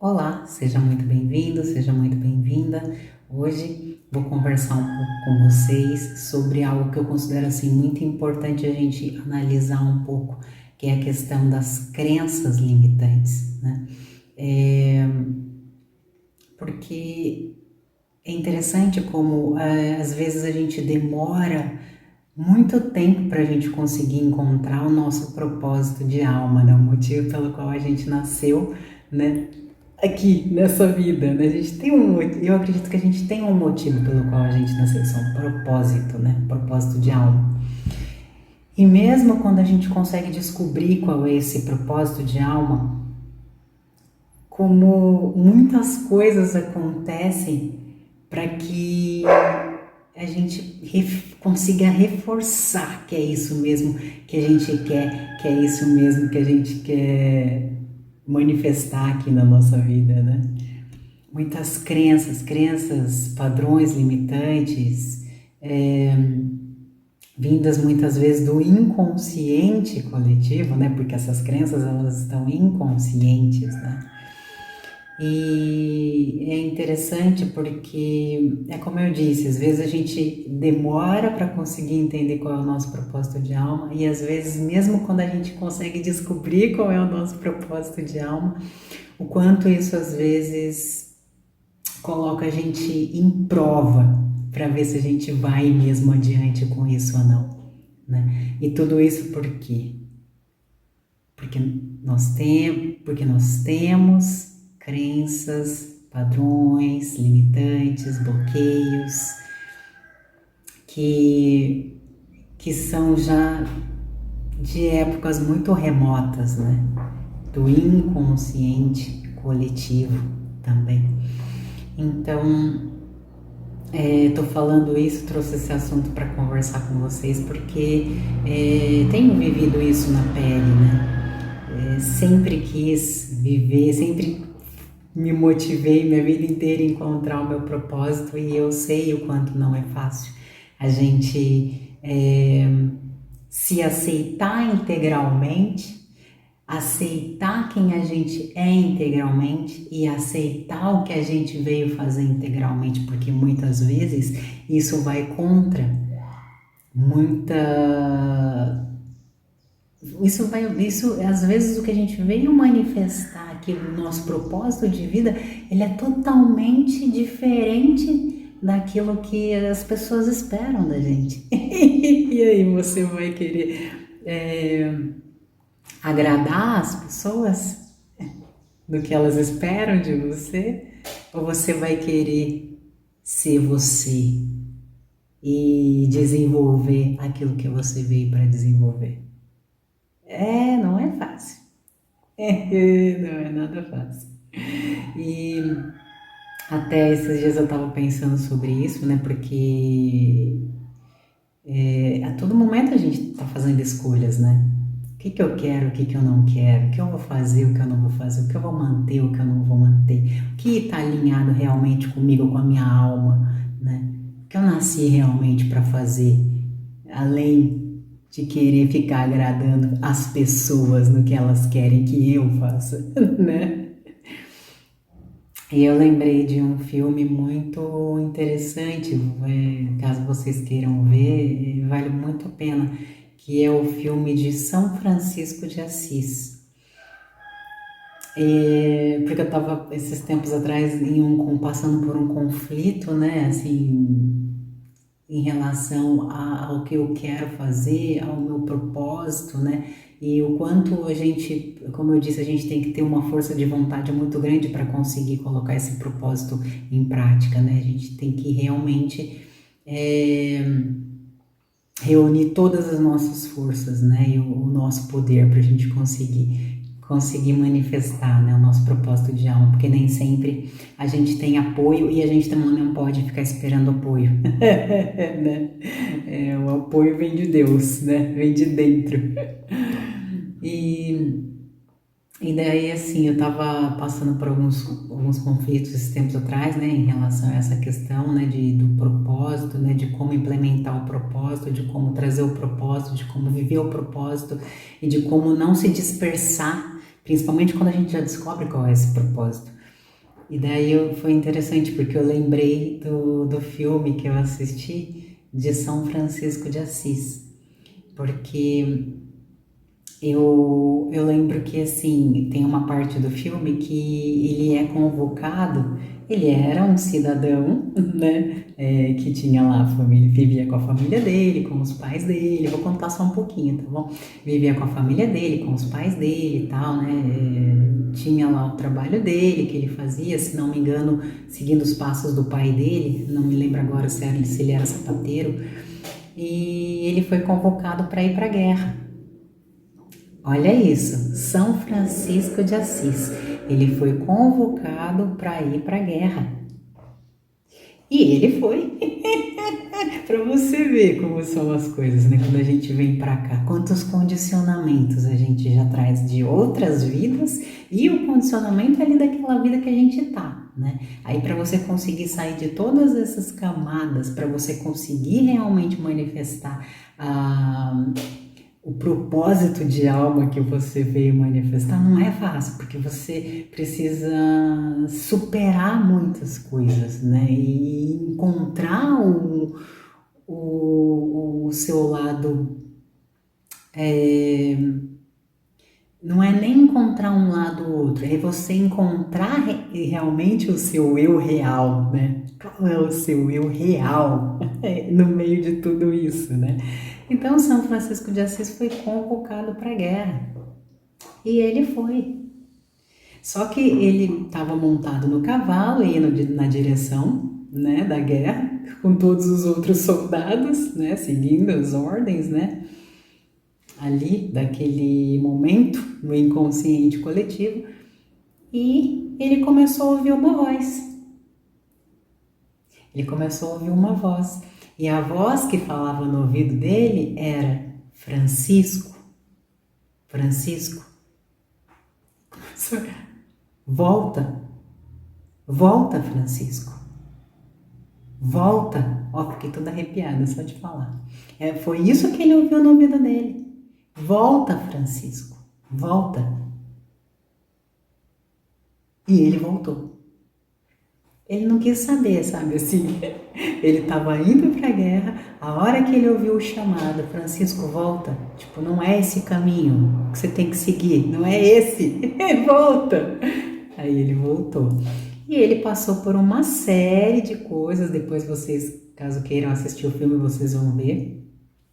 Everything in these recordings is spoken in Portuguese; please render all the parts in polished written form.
Olá, seja muito bem-vindo, seja muito bem-vinda. Hoje vou conversar um pouco com vocês sobre algo que eu considero assim muito importante a gente analisar um pouco, que é a questão das crenças limitantes, né? É, porque é interessante como às vezes a gente demora muito tempo para a gente conseguir encontrar o nosso propósito de alma, né? O motivo pelo qual a gente nasceu, né? Aqui nessa vida, né? A gente tem eu acredito que a gente tem um motivo pelo qual a gente nasceu, isso é um propósito, né? Um propósito de alma. E mesmo quando a gente consegue descobrir qual é esse propósito de alma, como muitas coisas acontecem para que a gente consiga reforçar que é isso mesmo que a gente quer, que é isso mesmo que a gente quer manifestar aqui na nossa vida, né? Muitas crenças, padrões limitantes, vindas muitas vezes do inconsciente coletivo, né? Porque essas crenças elas estão inconscientes, né? E é interessante porque é como eu disse, às vezes a gente demora para conseguir entender qual é o nosso propósito de alma e às vezes mesmo quando a gente consegue descobrir qual é o nosso propósito de alma, o quanto isso às vezes coloca a gente em prova para ver se a gente vai mesmo adiante com isso ou não, né? E tudo isso por quê? Porque nós temos crenças, padrões, limitantes, bloqueios que, que são já de épocas muito remotas, né? Do inconsciente coletivo também. Então, estou falando isso, trouxe esse assunto para conversar com vocês porque tenho vivido isso na pele, né? Sempre quis viver, sempre me motivei minha vida inteira a encontrar o meu propósito e eu sei o quanto não é fácil a gente se aceitar integralmente, aceitar quem a gente é integralmente e aceitar o que a gente veio fazer integralmente, porque muitas vezes isso vai contra muita isso às vezes o que a gente veio manifestar aqui no nosso propósito de vida, ele é totalmente diferente daquilo que as pessoas esperam da gente. E aí você vai querer agradar as pessoas do que elas esperam de você? Ou você vai querer ser você e desenvolver aquilo que você veio para desenvolver? Não é fácil. Não é nada fácil. E até esses dias eu tava pensando sobre isso, né? Porque a todo momento a gente tá fazendo escolhas, né? O que que eu quero, o que que eu não quero, o que eu vou fazer, o que eu não vou fazer, o que eu vou manter, o que eu não vou manter, o que está alinhado realmente comigo, com a minha alma, né? O que eu nasci realmente para fazer, além de querer ficar agradando as pessoas no que elas querem que eu faça, né? E eu lembrei de um filme muito interessante, caso vocês queiram ver, vale muito a pena, que é o filme de São Francisco de Assis. Porque eu estava esses tempos atrás passando por um conflito, né, assim, em relação ao que eu quero fazer, ao meu propósito, né? E o quanto a gente, como eu disse, a gente tem que ter uma força de vontade muito grande para conseguir colocar esse propósito em prática, né? A gente tem que realmente reunir todas as nossas forças, né? E o nosso poder para a gente conseguir manifestar, né, o nosso propósito de alma, porque nem sempre a gente tem apoio e a gente também não pode ficar esperando apoio, né? O apoio vem de Deus, né? Vem de dentro. E, e daí, assim, eu tava passando por alguns conflitos esses tempos atrás, né, em relação a essa questão, né, do propósito, né, de como implementar o propósito, de como trazer o propósito, de como viver o propósito e de como não se dispersar, principalmente quando a gente já descobre qual é esse propósito. E daí foi interessante porque eu lembrei do filme que eu assisti de São Francisco de Assis. Porque eu lembro que, assim, tem uma parte do filme que ele é convocado, ele era um cidadão, né, que tinha lá a família, vivia com a família dele, com os pais dele, vou contar só um pouquinho, tá bom? Vivia com a família dele, com os pais dele e tal, né, tinha lá o trabalho dele, que ele fazia, se não me engano, seguindo os passos do pai dele, não me lembro agora se ele era sapateiro, e ele foi convocado para ir para a guerra. Olha isso, São Francisco de Assis. Ele foi convocado para ir para a guerra. E ele foi. Para você ver como são as coisas, né? Quando a gente vem para cá, quantos condicionamentos a gente já traz de outras vidas e o condicionamento é ali daquela vida que a gente tá, né? Aí para você conseguir sair de todas essas camadas, para você conseguir realmente manifestar o propósito de alma que você veio manifestar não é fácil, porque você precisa superar muitas coisas, né? E encontrar o seu lado. Não é nem encontrar um lado ou outro, é você encontrar realmente o seu eu real, né? Qual é o seu eu real no meio de tudo isso, né? Então, São Francisco de Assis foi convocado para a guerra e ele foi. Só que ele estava montado no cavalo, indo na direção, né, da guerra, com todos os outros soldados, né, seguindo as ordens, né? Ali, daquele momento, no inconsciente coletivo, e ele começou a ouvir uma voz. Ele começou a ouvir uma voz. E a voz que falava no ouvido dele era: Francisco, Francisco, volta, volta, Francisco, volta. Ó, fiquei toda arrepiada só de falar. Foi isso que ele ouviu no ouvido dele. Volta, Francisco, volta. E ele voltou. Ele não quis saber, sabe assim? Ele estava indo para a guerra, a hora que ele ouviu o chamado, Francisco, volta. Tipo, não é esse caminho que você tem que seguir, não é esse. Volta. Aí ele voltou. E ele passou por uma série de coisas, depois vocês, caso queiram assistir o filme, vocês vão ver,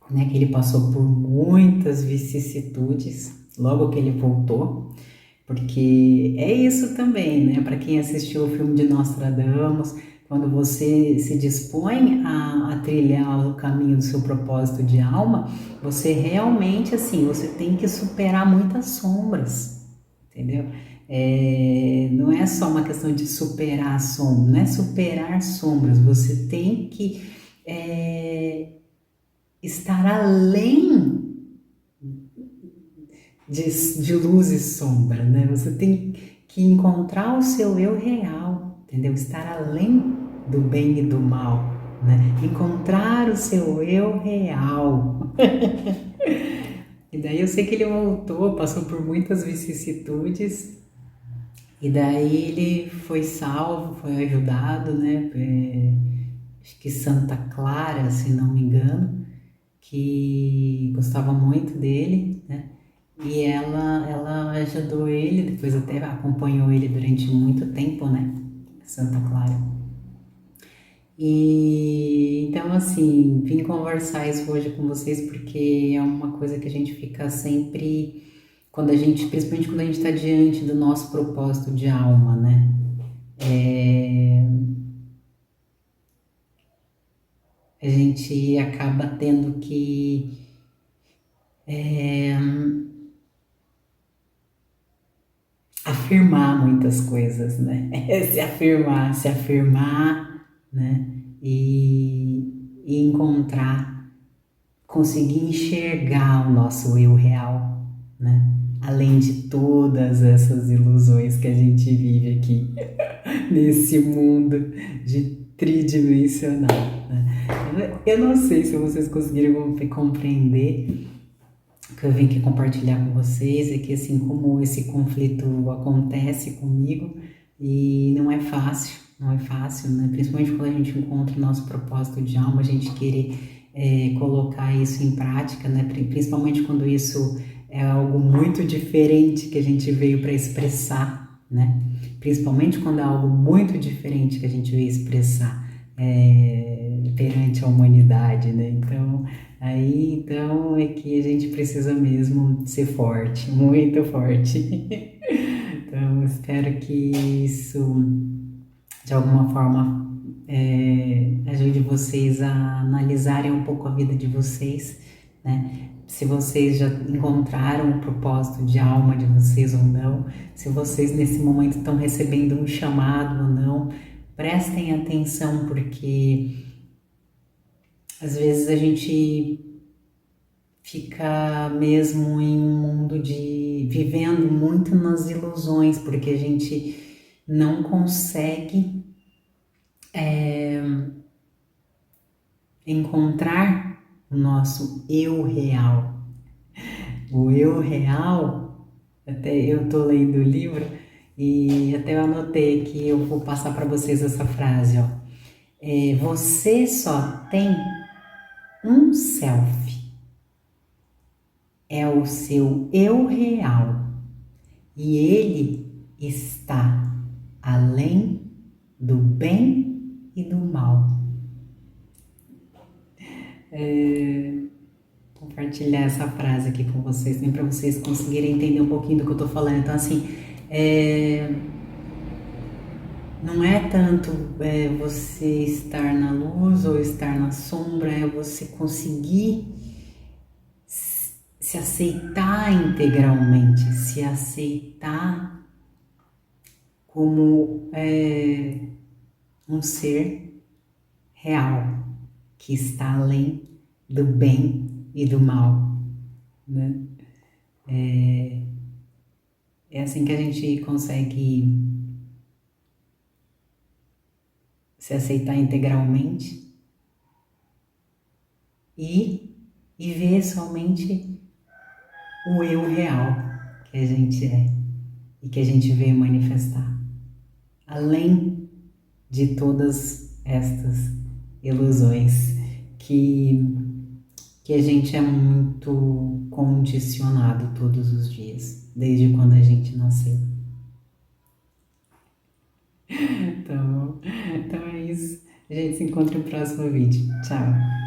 né, que ele passou por muitas vicissitudes logo que ele voltou, porque é isso também, né? Para quem assistiu o filme de Nostradamus, quando você se dispõe a trilhar o caminho do seu propósito de alma, você realmente, assim, você tem que superar muitas sombras, entendeu? Não é só uma questão de superar sombras, não é superar sombras, você tem que estar além de luz e sombra, né? Você tem que encontrar o seu eu real, entendeu? Estar além do bem e do mal, né? Encontrar o seu eu real. E daí eu sei que ele voltou, passou por muitas vicissitudes, e daí ele foi salvo, foi ajudado, né? Acho que Santa Clara, se não me engano, que gostava muito dele, né? E ela ajudou ele, depois até acompanhou ele durante muito tempo, né? Santa Clara. E então, assim, vim conversar isso hoje com vocês porque é uma coisa que a gente fica sempre, quando a gente, principalmente quando a gente está diante do nosso propósito de alma, né? A gente acaba tendo que afirmar muitas coisas, né? Se afirmar, né? E encontrar, conseguir enxergar o nosso eu real, né? Além de todas essas ilusões que a gente vive aqui nesse mundo de tridimensional, né? Eu não sei se vocês conseguiram compreender o que eu vim aqui compartilhar com vocês, é que assim como esse conflito acontece comigo, E não é fácil, não é fácil, né? Principalmente quando a gente encontra o nosso propósito de alma, a gente querer colocar isso em prática, né? Principalmente quando isso é algo muito diferente que a gente veio para expressar, né? Principalmente quando é algo muito diferente que a gente veio expressar perante a humanidade, né? Então é que a gente precisa mesmo ser forte, muito forte. Então, espero que isso, de alguma forma, ajude vocês a analisarem um pouco a vida de vocês, né? Se vocês já encontraram o propósito de alma de vocês ou não, se vocês nesse momento estão recebendo um chamado ou não, prestem atenção, porque às vezes a gente fica mesmo em um mundo de vivendo muito nas ilusões, porque a gente não consegue encontrar o nosso eu real. O eu real, até eu tô lendo o livro e até eu anotei aqui, eu vou passar para vocês essa frase, ó. Você só tem um self, é o seu eu real. E ele está além do bem e do mal. Compartilhar essa frase aqui com vocês, nem para vocês conseguirem entender um pouquinho do que eu estou falando. Então, assim, não é tanto você estar na luz ou estar na sombra, é você conseguir se aceitar integralmente, se aceitar como um ser real que está além do bem e do mal, né? É assim que a gente consegue se aceitar integralmente e, e ver somente o eu real que a gente é e que a gente veio manifestar, além de todas estas ilusões que, que a gente é muito condicionado todos os dias, desde quando a gente nasceu. Então é isso. A gente se encontra no próximo vídeo. Tchau!